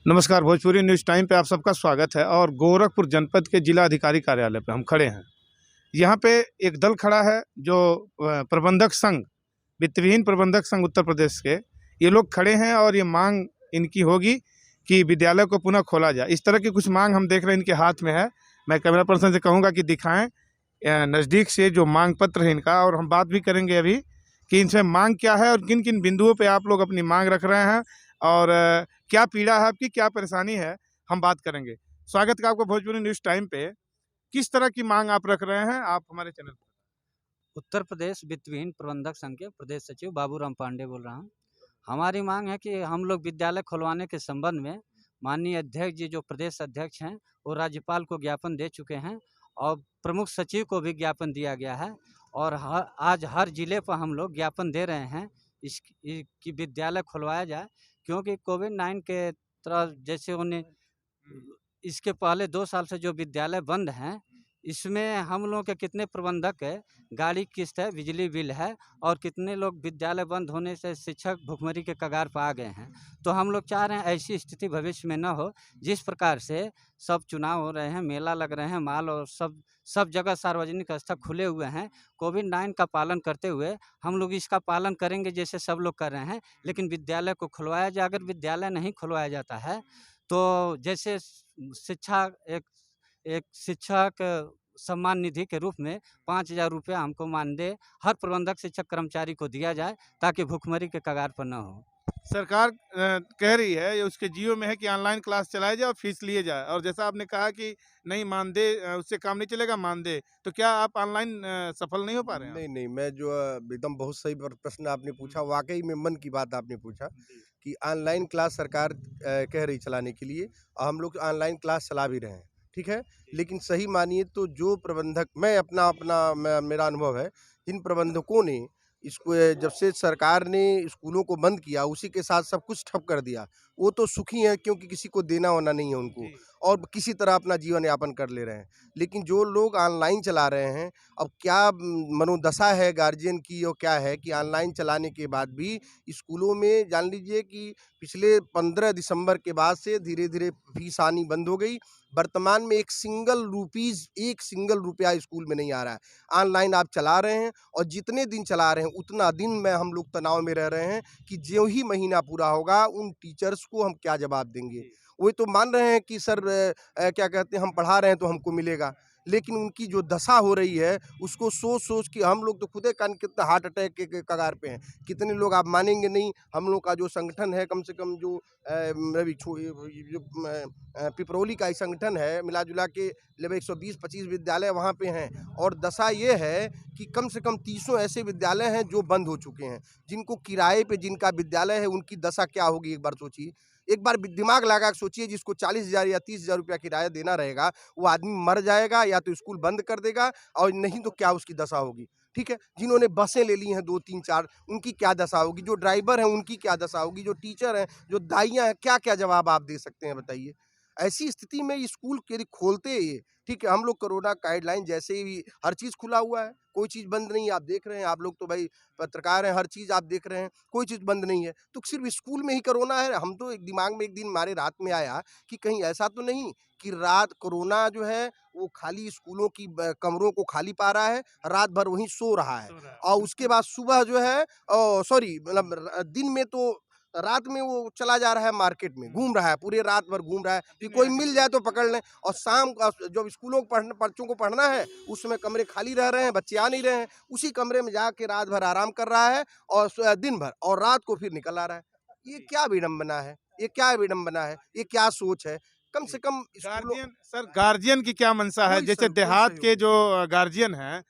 नमस्कार। Bhojpuri news time पे आप सबका स्वागत है। और गोरखपुर जनपद के जिला अधिकारी कार्यालय पे हम खड़े हैं। यहाँ पे एक दल खड़ा है जो प्रबंधक संघ, वित्तविहीन प्रबंधक संघ उत्तर प्रदेश के, ये लोग खड़े हैं और ये मांग इनकी होगी कि विद्यालय को पुनः खोला जाए। इस तरह की कुछ मांग हम देख रहे हैं इनके हाथ में है। मैं कैमरा पर्सन से कहूँगा कि दिखाएं नज़दीक से जो मांग पत्र है इनका, और हम बात भी करेंगे अभी कि इनसे मांग क्या है और किन किन बिंदुओं पे आप लोग अपनी मांग रख रहे हैं और क्या पीड़ा है आपकी, क्या परेशानी है, हम बात करेंगे। स्वागत है आपको भोजपुरी न्यूज़ टाइम पे। किस तरह की मांग आप रख रहे हैं, आप हमारे चैनल पर? उत्तर प्रदेश वित्तविहीन प्रबंधक संघ के प्रदेश सचिव बाबूराम पांडे बोल रहा हूँ। हमारी मांग है कि हम लोग विद्यालय खुलवाने के संबंध में माननीय अध्यक्ष जी जो प्रदेश अध्यक्ष हैं वो राज्यपाल को ज्ञापन दे चुके हैं और प्रमुख सचिव को भी ज्ञापन दिया गया है। और आज हर जिले पर हम लोग ज्ञापन दे रहे हैं कि विद्यालय खुलवाया जाए, क्योंकि कोविड-19 के तरह जैसे उन्हें इसके पहले 2 साल से जो विद्यालय बंद हैं, इसमें हम लोगों के कितने प्रबंधक है, गाड़ी किस्त है, बिजली बिल है, और कितने लोग विद्यालय बंद होने से शिक्षक भुखमरी के कगार पर आ गए हैं। तो हम लोग चाह रहे हैं ऐसी स्थिति भविष्य में न हो। जिस प्रकार से सब चुनाव हो रहे हैं, मेला लग रहे हैं, माल और सब जगह सार्वजनिक स्थल खुले हुए हैं, कोविड-19 का पालन करते हुए हम लोग इसका पालन करेंगे जैसे सब लोग कर रहे हैं, लेकिन विद्यालय को खुलवाया जाए। अगर विद्यालय नहीं खुलवाया जाता है तो जैसे शिक्षा एक एक शिक्षक सम्मान निधि के रूप में 5,000 रुपया हमको मानदेय हर प्रबंधक शिक्षक कर्मचारी को दिया जाए, ताकि भुखमरी के कगार पर न हो। सरकार कह रही है, ये उसके जियो में है कि ऑनलाइन क्लास चलाया जाए और फीस लिए जाए, और जैसा आपने कहा कि नहीं मानदेय उससे काम नहीं चलेगा, मानदेय, तो क्या आप ऑनलाइन सफल नहीं हो पा रहे हैं आप? नहीं, नहीं, मैं जो एकदम बहुत सही प्रश्न आपने पूछा, वाक़ई में मन की बात आपने पूछा कि ऑनलाइन क्लास सरकार कह रही चलाने के लिए, और हम लोग ऑनलाइन क्लास चला भी रहे हैं, ठीक है? लेकिन सही मानिए तो जो प्रबंधक, मैं अपना अपना मैं मेरा अनुभव है, जिन प्रबंधकों ने इसको जब से सरकार ने स्कूलों को बंद किया, उसी के साथ सब कुछ ठप कर दिया। वो तो सुखी हैं क्योंकि किसी को देना-वोना नहीं है उनको, जी। और किसी तरह अपना जीवन यापन कर ले रहे हैं। लेकिन जो लोग ऑनलाइन चला रहे हैं, अब क्या मनोदशा है गार्जियन की, और क्या है कि ऑनलाइन चलाने के बाद भी स्कूलों में जान लीजिए कि पिछले 15 दिसंबर के बाद से धीरे-धीरे फीस आनी बंद हो गई। वर्तमान में एक सिंगल रुपया स्कूल में नहीं आ रहा है। ऑनलाइन आप चला रहे हैं, और जितने दिन चला रहे हैं उतना दिन में हम लोग तनाव में रह रहे हैं कि जो ही महीना पूरा होगा उन टीचर्स को हम क्या जवाब देंगे। वो तो मान रहे हैं कि सर क्या कहते हैं, हम पढ़ा रहे हैं तो हमको मिलेगा। लेकिन उनकी जो दशा हो रही है उसको सोच-सोच के हम लोग तो खुदे कान कितना हार्ट अटैक के कगार पे हैं। कितने लोग, आप मानेंगे नहीं, हम लोग का जो संगठन है, कम से कम जो अभी पिपरौली का ही संगठन है, मिला-जुला के लगभग 120-25 विद्यालय वहाँ पे हैं, और दशा ये है कि कम से कम 300 ऐसे विद्यालय हैं जो बंद हो चुके हैं। जिनको किराए पे जिनका विद्यालय है, उनकी दशा क्या होगी एक बार सोचिए। एक बार दिमाग लगा के सोचिए, जिसको 40,000 या 30,000 रुपया किराया देना रहेगा, वो आदमी मर जाएगा या तो स्कूल बंद कर देगा, और नहीं तो क्या उसकी दशा होगी, ठीक है? जिन्होंने बसें ले ली हैं 2, 3, 4, उनकी क्या दशा होगी? जो ड्राइवर हैं उनकी क्या दशा होगी? जो टीचर हैं, जो दाइयाँ हैं, क्या-क्या जवाब आप दे सकते हैं बताइए? ऐसी स्थिति में स्कूल यदि खोलते ये, ठीक है, हम लोग कोरोना गाइडलाइन जैसे ही हर चीज़ खुला हुआ है, कोई चीज़ बंद नहीं है, आप देख रहे हैं, आप लोग तो भाई पत्रकार हैं, हर चीज़ आप देख रहे हैं, कोई चीज़ बंद नहीं है, तो सिर्फ़ स्कूल में ही कोरोना है। हम तो एक दिमाग में एक दिन हमारे रात में आया कि कहीं ऐसा तो नहीं कि रात कोरोना जो है वो खाली स्कूलों की कमरों को खाली पा रहा है, रात भर वहीं सो रहा है, और उसके बाद सुबह जो है सॉरी, मतलब दिन में तो रात में वो चला जा रहा है मार्केट में, घूम रहा है, पूरे रात भर घूम रहा है कि कोई मिल जाए तो पकड़ लें, और शाम का जब स्कूलों को बच्चों को पढ़ना है, उस समय कमरे खाली रह रहे हैं, बच्चे आ नहीं रहे हैं, उसी कमरे में जाके रात भर आराम कर रहा है, और दिन भर, और रात को फिर निकल आ रहा है। ये क्या विडंबना है? ये क्या विडंबना है? ये क्या सोच है? कम से कम स्कूलों, गार्जियन की क्या मंशा है? कोई जैसे सर कोई देहात के सहयोग जो नहीं। गार्जियन हैं,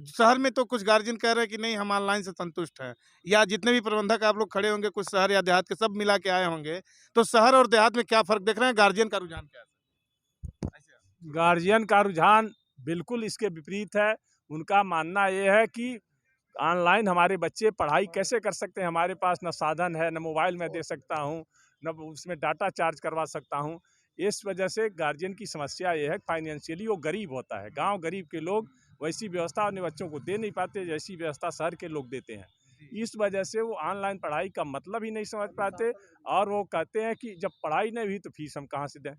शहर में तो कुछ गार्जियन कह रहे हैं कि नहीं, हम ऑनलाइन से संतुष्ट हैं, या जितने भी प्रबंधक आप लोग खड़े होंगे, कुछ शहर या देहात के सब मिला के आए होंगे, तो शहर और देहात में क्या फ़र्क देख रहे हैं? गार्जियन का रुझान क्या है? ऐसे गार्जियन का रुझान बिल्कुल इसके विपरीत है। उनका मानना ये है कि ऑनलाइन हमारे बच्चे पढ़ाई कैसे कर सकते हैं, हमारे पास न साधन है, न मोबाइल में दे सकता हूँ, न उसमें डाटा चार्ज करवा सकता हूँ। इस वजह से गार्जियन की समस्या ये है, फाइनेंशियली वो गरीब होता है। गाँव गरीब के लोग वैसी व्यवस्था अपने बच्चों को दे नहीं पाते, जैसी व्यवस्था शहर के लोग देते हैं। इस वजह से वो ऑनलाइन पढ़ाई का मतलब ही नहीं समझ पाते और वो कहते हैं कि जब पढ़ाई नहीं हुई तो फीस हम कहाँ से दें।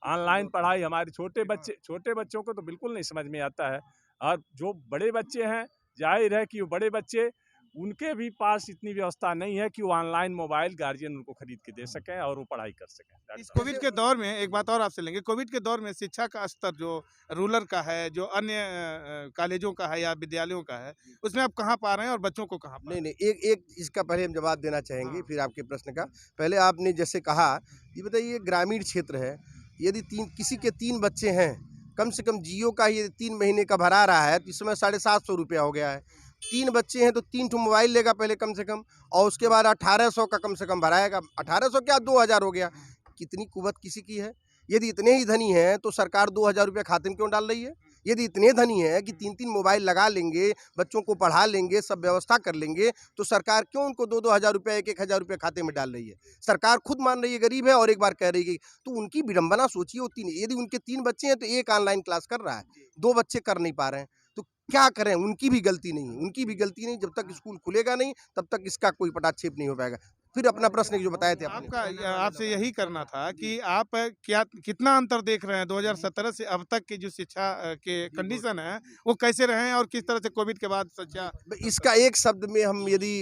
ऑनलाइन पढ़ाई हमारे छोटे बच्चों को तो बिल्कुल नहीं समझ में आता है। और जो बड़े बच्चे हैं, जाहिर है कि वो बड़े बच्चे, उनके भी पास इतनी व्यवस्था नहीं है कि वो ऑनलाइन मोबाइल गार्जियन उनको खरीद के दे सकें और वो पढ़ाई कर सकें। इस कोविड के दौर में एक बात और आपसे लेंगे, कोविड के दौर में शिक्षा का स्तर जो रूरल का है, जो अन्य कॉलेजों का है या विद्यालयों का है, उसमें आप कहाँ पा रहे हैं और बच्चों को कहाँ पा रहे नहीं नहीं, एक एक इसका पहले हम जवाब देना चाहेंगे, हाँ। फिर आपके प्रश्न का। पहले आपने जैसे कहा, ये बताइए ग्रामीण क्षेत्र है, यदि किसी के 3 बच्चे हैं, कम से कम जियो का ये 3 महीने का भरा रहा है तो इस समय 750 रुपया हो गया है। 3 बच्चे हैं तो 3 ठो मोबाइल लेगा पहले कम से कम, और उसके बाद 1800 का कम से कम भराएगा। 1800 क्या 2000 हो गया। कितनी कुवत किसी की है। यदि इतने ही धनी हैं तो सरकार 2000 रुपया खाते में क्यों डाल रही है। यदि इतने धनी है कि 3-3 मोबाइल लगा लेंगे, बच्चों को पढ़ा लेंगे, सब व्यवस्था कर लेंगे, तो सरकार क्यों उनको 2-2 हज़ार रुपया, 1-1 हज़ार रुपया खाते में डाल रही है। सरकार खुद मान रही है गरीब है और एक बार कह रही है, तो उनकी विडंबना सोचिए। वो 3, यदि उनके 3 बच्चे हैं तो एक ऑनलाइन क्लास कर रहा है, 2 बच्चे कर नहीं पा रहे हैं, तो क्या करें। उनकी भी गलती नहीं है, उनकी भी गलती नहीं। जब तक स्कूल खुलेगा नहीं तब तक इसका कोई पटाक्षेप नहीं हो पाएगा। फिर अपना प्रश्न जो बताए थे आपने। आपका आपसे यही करना था कि आप क्या कितना अंतर देख रहे हैं 2017 से अब तक की जो शिक्षा के कंडीशन है वो कैसे रहे हैं और किस तरह से कोविड के बाद शिक्षा। इसका एक शब्द में हम यदि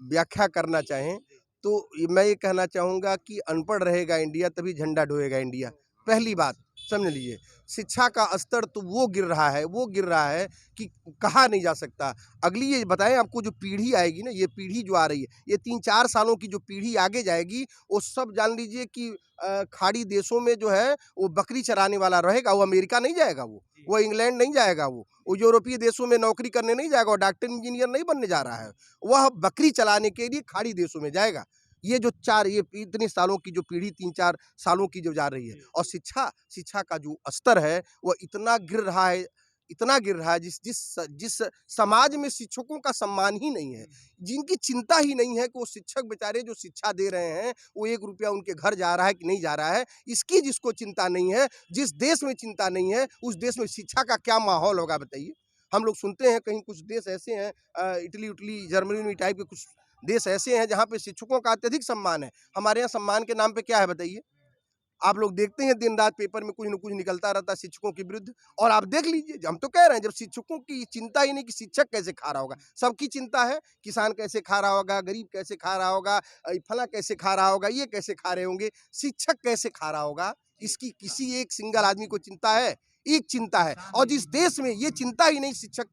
व्याख्या करना चाहें तो मैं ये कहना चाहूँगा कि अनपढ़ रहेगा इंडिया तभी झंडा ढोएगा इंडिया। पहली बात समझ लीजिए, शिक्षा का स्तर तो वो गिर रहा है कि कहा नहीं जा सकता। अगली ये बताएं आपको, जो पीढ़ी आएगी ना, ये पीढ़ी जो आ रही है, ये 3-4 सालों की जो पीढ़ी आगे जाएगी, वो सब जान लीजिए कि खाड़ी देशों में जो है वो बकरी चराने वाला रहेगा। वो अमेरिका नहीं जाएगा, वो इंग्लैंड नहीं जाएगा, वो यूरोपीय देशों में नौकरी करने नहीं जाएगा, वो डॉक्टर इंजीनियर नहीं बनने जा रहा है, वह बकरी चलाने के लिए खाड़ी देशों में जाएगा। ये इतने सालों की जो पीढ़ी 3-4 सालों की जो जा रही है, और शिक्षा का जो स्तर है वो इतना गिर रहा है जिस समाज में शिक्षकों का सम्मान ही नहीं है, जिनकी चिंता ही नहीं है कि वो शिक्षक बेचारे जो शिक्षा दे रहे हैं वो 1 रुपया उनके घर जा रहा है कि नहीं जा रहा है, इसकी जिसको चिंता नहीं है, जिस देश में चिंता नहीं है, उस देश में शिक्षा का क्या माहौल होगा बताइए। हम लोग सुनते हैं कहीं कुछ देश ऐसे हैं, इटली, जर्मनी टाइप के कुछ देश ऐसे हैं जहाँ पे शिक्षकों का अत्यधिक सम्मान है। हमारे यहाँ सम्मान के नाम पे क्या है बताइए। आप लोग देखते हैं दिन रात पेपर में कुछ न कुछ निकलता रहता है शिक्षकों के विरुद्ध, और आप देख लीजिए, हम तो कह रहे हैं, जब शिक्षकों की चिंता ही नहीं कि शिक्षक कैसे खा रहा होगा, सबकी चिंता है किसान कैसे खा रहा होगा, गरीब कैसे खा रहा होगा, फला कैसे खा रहा होगा, ये कैसे खा रहे होंगे, शिक्षक कैसे खा रहा होगा, इसकी किसी एक सिंगल आदमी को चिंता है। एक चिंता है, और जिस देश में ये चिंता ही नहीं शिक्षक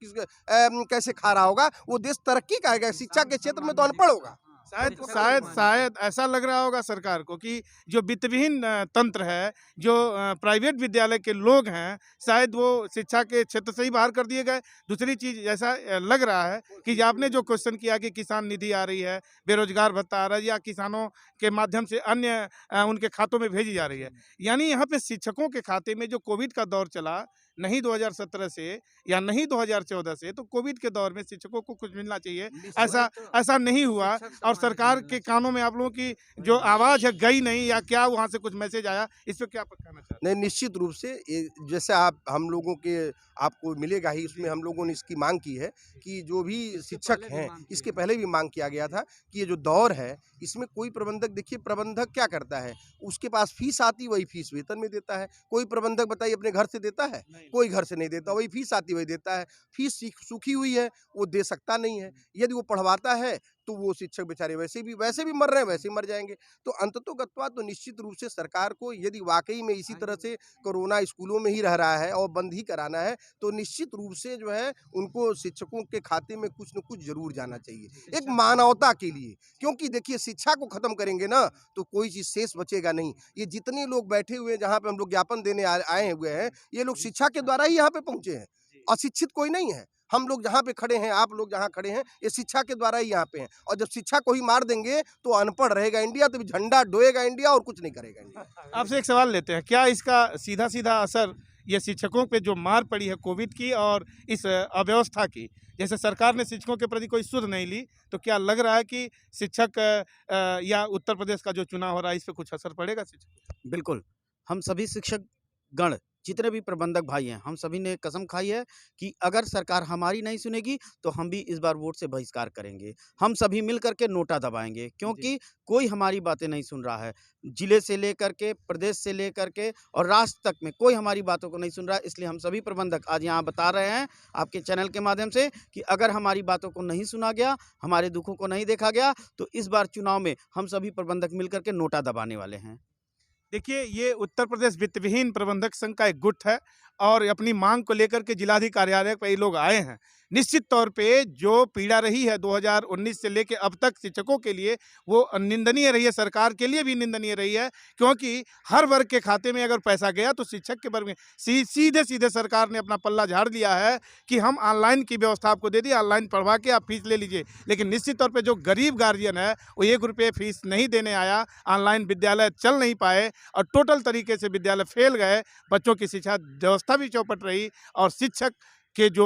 कैसे खा रहा होगा, वो देश तरक्की करेगा। शिक्षा के क्षेत्र में तो अनपढ़ होगा। शायद ऐसा लग रहा होगा सरकार को कि जो वित्तविहीन तंत्र है, जो प्राइवेट विद्यालय के लोग हैं, शायद वो शिक्षा के क्षेत्र से ही बाहर कर दिए गए। दूसरी चीज़ ऐसा लग रहा है कि आपने जो क्वेश्चन किया कि किसान निधि आ रही है, बेरोजगार भत्ता आ रहा है, या किसानों के माध्यम से अन्य उनके खातों में भेजी जा रही है, यानी यहाँ पे शिक्षकों के खाते में जो कोविड का दौर चला, नहीं 2017 से या नहीं 2014 से, तो कोविड के दौर में शिक्षकों को कुछ मिलना चाहिए, ऐसा नहीं हुआ। और सरकार के कानों में आप लोगों की जो आवाज़ है गई नहीं, या क्या वहाँ से कुछ मैसेज आया, इस पर क्या कहना चाहते हैं? नहीं, निश्चित रूप से जैसे हम लोगों के आपको मिलेगा ही, उसमें हम लोगों ने इसकी मांग की है कि जो भी शिक्षक हैं, इसके पहले भी मांग किया गया था कि ये जो दौर है इसमें कोई प्रबंधक, देखिए प्रबंधक क्या करता है, उसके पास फीस आती वही फीस वेतन में देता है। कोई प्रबंधक बताइए अपने घर से देता है? कोई घर से नहीं देता, वही फीस आती वही देता है। फीस सूखी हुई है, वो दे सकता नहीं है। यदि वो पढ़वाता है तो वो शिक्षक बेचारे वैसे भी मर रहे हैं, वैसे ही मर जाएंगे। तो अंततोगत्वा तो निश्चित रूप से सरकार को, यदि वाकई में इसी तरह से कोरोना स्कूलों में ही रह रहा है और बंद ही कराना है, तो निश्चित रूप से जो है उनको शिक्षकों के खाते में कुछ न कुछ जरूर जाना चाहिए, एक मानवता के लिए। क्योंकि देखिए, शिक्षा को खत्म करेंगे ना तो कोई चीज़ शेष बचेगा नहीं। ये जितने लोग बैठे हुए हैं जहाँ पे हम लोग ज्ञापन देने आए हुए हैं, ये लोग शिक्षा के द्वारा ही यहाँ पे पहुँचे हैं, अशिक्षित कोई नहीं है। हम लोग जहाँ पे खड़े हैं, आप लोग जहाँ खड़े हैं, ये शिक्षा के द्वारा ही यहाँ पे हैं। और जब शिक्षा को ही मार देंगे तो अनपढ़ रहेगा इंडिया, तो झंडा डोएगा इंडिया और कुछ नहीं करेगा इंडिया। आपसे एक सवाल लेते हैं, क्या इसका सीधा सीधा असर ये शिक्षकों पे जो मार पड़ी है कोविड की और इस अव्यवस्था की, जैसे सरकार ने शिक्षकों के प्रति कोई सुध नहीं ली, तो क्या लग रहा है कि शिक्षक या उत्तर प्रदेश का जो चुनाव हो रहा है इस पर कुछ असर पड़ेगा शिक्षक? बिल्कुल, हम सभी शिक्षक गण जितने भी प्रबंधक भाई हैं, हम सभी ने कसम खाई है कि अगर सरकार हमारी नहीं सुनेगी तो हम भी इस बार वोट से बहिष्कार करेंगे। हम सभी मिल कर के नोटा दबाएँगे, क्योंकि कोई हमारी बातें नहीं सुन रहा है। जिले से लेकर के, प्रदेश से लेकर के और राष्ट्र तक में कोई हमारी बातों को नहीं सुन रहा है। इसलिए हम सभी प्रबंधक आज यहाँ बता रहे हैं आपके चैनल के माध्यम से कि अगर हमारी बातों को नहीं सुना गया, हमारे दुखों को नहीं देखा गया, तो इस बार चुनाव में हम सभी प्रबंधक मिल कर के नोटा दबाने वाले हैं। देखिए, ये उत्तर प्रदेश वित्तविहीन प्रबंधक संघ का एक गुट है और अपनी मांग को लेकर के जिलाधिकारी कार्यालय पर ये लोग आए हैं। निश्चित तौर पे जो पीड़ा रही है 2019 से लेके अब तक शिक्षकों के लिए, वो निंदनीय रही है, सरकार के लिए भी निंदनीय रही है, क्योंकि हर वर्ग के खाते में अगर पैसा गया तो शिक्षक के वर्ग में सीधे सीधे सरकार ने अपना पल्ला झाड़ दिया है कि हम ऑनलाइन की व्यवस्था आपको दे दी, ऑनलाइन पढ़वा के आप फीस ले लीजिए। लेकिन निश्चित तौर पर जो गरीब गार्जियन है वो 1 रुपये फीस नहीं देने आया, ऑनलाइन विद्यालय चल नहीं पाए और टोटल तरीके से विद्यालय फेल गए। बच्चों की शिक्षा व्यवस्था भी चौपट रही और शिक्षक के जो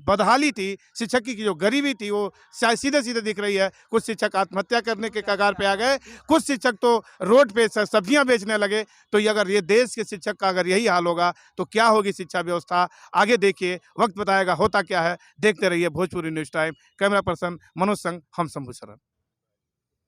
बदहाली थी, शिक्षक की जो गरीबी थी, वो सीधे सीधे दिख रही है। कुछ शिक्षक आत्महत्या करने के कगार पे आ गए, कुछ शिक्षक तो रोड पे सब्जियां बेचने लगे। तो अगर ये देश के शिक्षक का अगर यही हाल होगा तो क्या होगी शिक्षा व्यवस्था? आगे देखिए, वक्त बताएगा होता क्या है। देखते रहिए Bhojpuri news time. Camera person Manoj संग, हम शंभू शरण।